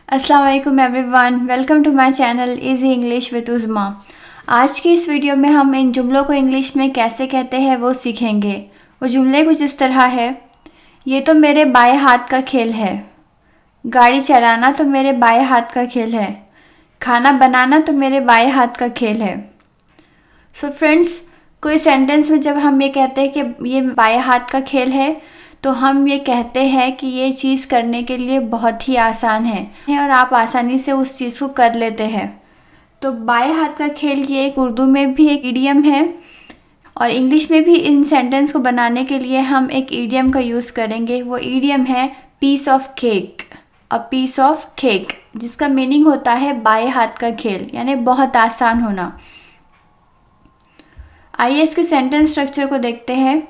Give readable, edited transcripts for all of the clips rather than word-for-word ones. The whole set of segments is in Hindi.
अस्सलाम वालेकुम everyone, welcome to my channel easy English with Uzma. आज की इस वीडियो में हम इन जुमलों को इंग्लिश में कैसे कहते हैं वो सीखेंगे। वो जुमले कुछ इस तरह है। ये तो मेरे बाएं हाथ का खेल है। गाड़ी चलाना तो मेरे बाएं हाथ का खेल है। खाना बनाना तो मेरे बाएं हाथ का खेल है। सो फ्रेंड्स, कोई सेंटेंस में जब हम ये कहते हैं कि ये बाएं हाथ का खेल है, तो हम ये कहते हैं कि ये चीज़ करने के लिए बहुत ही आसान है और आप आसानी से उस चीज़ को कर लेते हैं। तो बाएं हाथ का खेल ये एक उर्दू में भी एक इडियम है और इंग्लिश में भी इन सेंटेंस को बनाने के लिए हम एक इडियम का यूज़ करेंगे। वो इडियम है piece of cake. A piece of cake, जिसका मीनिंग होता है बाएं हाथ का खेल, यानी बहुत आसान होना। आइए इसके सेंटेंस स्ट्रक्चर को देखते हैं।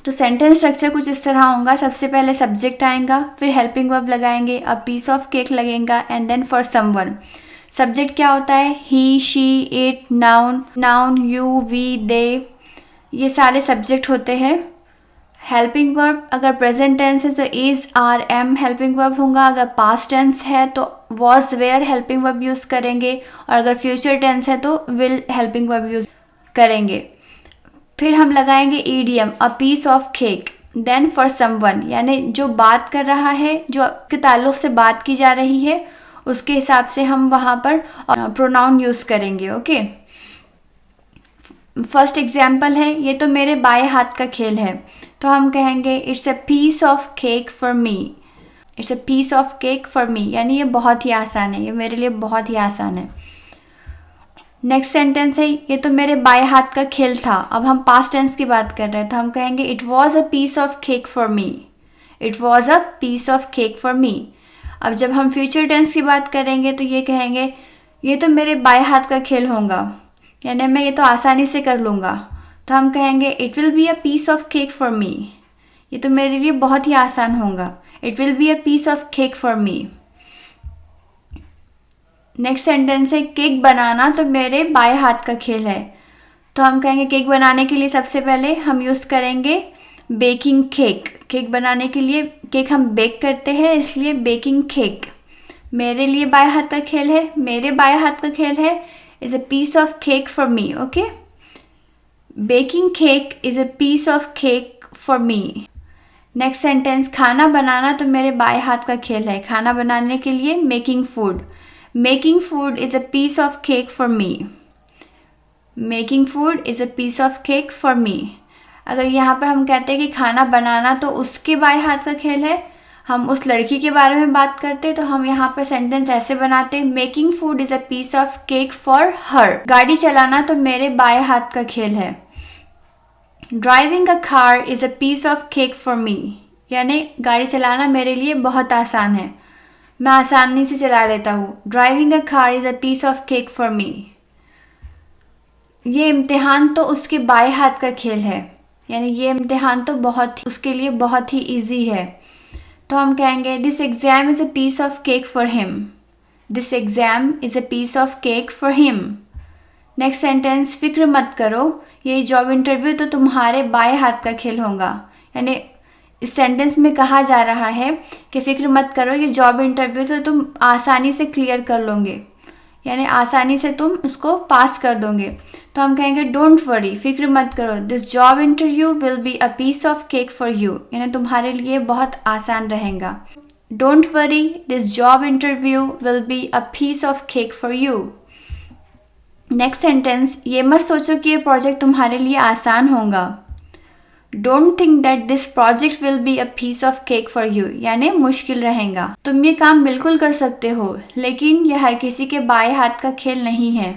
तो सेंटेंस स्ट्रक्चर कुछ इस तरह होगा। सबसे पहले सब्जेक्ट आएगा, फिर हेल्पिंग वर्ब लगाएंगे, अ पीस ऑफ केक लगेगा and then for someone. Subject क्या होता है? He, she, it, noun, noun, you, we, they, ये सारे सब्जेक्ट होते हैं। हेल्पिंग वर्ब अगर प्रेजेंट टेंस है तो is, are, am helping verb होगा। अगर पास्ट टेंस है तो was, were helping verb use करेंगे और अगर फ्यूचर टेंस है तो विल हेल्पिंग वर्ब यूज़ करेंगे। फिर हम लगाएंगे idiom, a piece of cake, then for someone, यानी जो बात कर रहा है, जो के ताल्लुक से बात की जा रही है, उसके हिसाब से हम वहाँ पर प्रोनाउन यूज़ करेंगे। ओके, फर्स्ट एग्जाम्पल है, ये तो मेरे बाएं हाथ का खेल है। तो हम कहेंगे it's a piece of cake for me. It's a piece of cake for me, यानी ये बहुत ही आसान है, ये मेरे लिए बहुत ही आसान है। नेक्स्ट सेंटेंस है, ये तो मेरे बाएं हाथ का खेल था। अब हम पास्ट टेंस की बात कर रहे हैं तो हम कहेंगे it was a piece of cake for me. It was a piece of cake for me. अब जब हम फ्यूचर टेंस की बात करेंगे तो ये कहेंगे ये तो मेरे बाएं हाथ का खेल होगा, यानी मैं ये तो आसानी से कर लूँगा। तो हम कहेंगे it will be a piece of cake for me. ये तो मेरे लिए बहुत ही आसान होगा। It will be a piece of cake for me. Next sentence है, केक बनाना तो मेरे बाएं हाथ का खेल है। तो हम कहेंगे केक बनाने के लिए सबसे पहले हम यूज़ करेंगे बेकिंग केक। केक बनाने के लिए केक हम बेक करते हैं, इसलिए बेकिंग केक मेरे लिए बाएं हाथ का खेल है। मेरे बाएं हाथ का खेल है is a piece of cake for me. Okay, baking cake is a piece of cake for me. Next sentence, खाना बनाना तो मेरे बाएं हाथ का खेल है। खाना बनाने के लिए making food. Making food is a piece of cake for me. Making food is a piece of cake for me. अगर यहाँ पर हम कहते हैं कि खाना बनाना तो उसके बाएं हाथ का खेल है, हम उस लड़की के बारे में बात करते तो हम यहाँ पर सेंटेंस ऐसे बनाते, making food is a piece of cake for her. गाड़ी चलाना तो मेरे बाएं हाथ का खेल है। Driving a car is a piece of cake for me, यानी गाड़ी चलाना मेरे लिए बहुत आसान है, मैं आसानी से चला लेता हूँ। Driving a car is a piece of cake for me. ये इम्तिहान तो उसके बाएं हाथ का खेल है, यानी ये इम्तिहान तो उसके लिए बहुत ही इजी है। तो हम कहेंगे this exam is a piece of cake for him. This exam is a piece of cake for him. Next sentence, फिक्र मत करो, ये जॉब इंटरव्यू तो तुम्हारे बाएं हाथ का खेल होगा, यानी इस सेंटेंस में कहा जा रहा है कि फ़िक्र मत करो, ये जॉब इंटरव्यू तो तुम आसानी से क्लियर कर लोगे, यानी आसानी से तुम उसको पास कर दोगे। तो हम कहेंगे डोंट वरी, फिक्र मत करो, this job interview will be a piece of cake for you, यानी तुम्हारे लिए बहुत आसान रहेगा। Don't worry, this job interview will be a piece of cake for you. Next sentence, ये मत सोचो कि ये प्रोजेक्ट तुम्हारे लिए आसान होगा। Don't think that this project will be a piece of cake for you, यानी मुश्किल रहेगा। तुम ये काम बिल्कुल कर सकते हो, लेकिन यह हर किसी के बाएं हाथ का खेल नहीं है।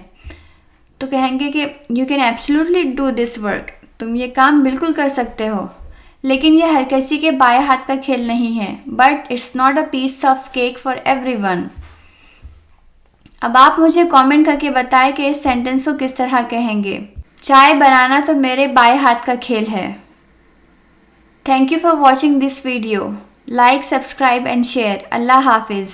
तो कहेंगे कि you can absolutely do this work, तुम ये काम बिल्कुल कर सकते हो, लेकिन यह हर किसी के बाएं हाथ का खेल नहीं है। But it's not a piece of cake for everyone. अब आप मुझे कमेंट करके बताएं कि इस सेंटेंस को किस तरह कहेंगे। चाय बनाना तो मेरे बाएं हाथ का खेल है। Thank you for watching this video. Like, subscribe and share. Allah Hafiz.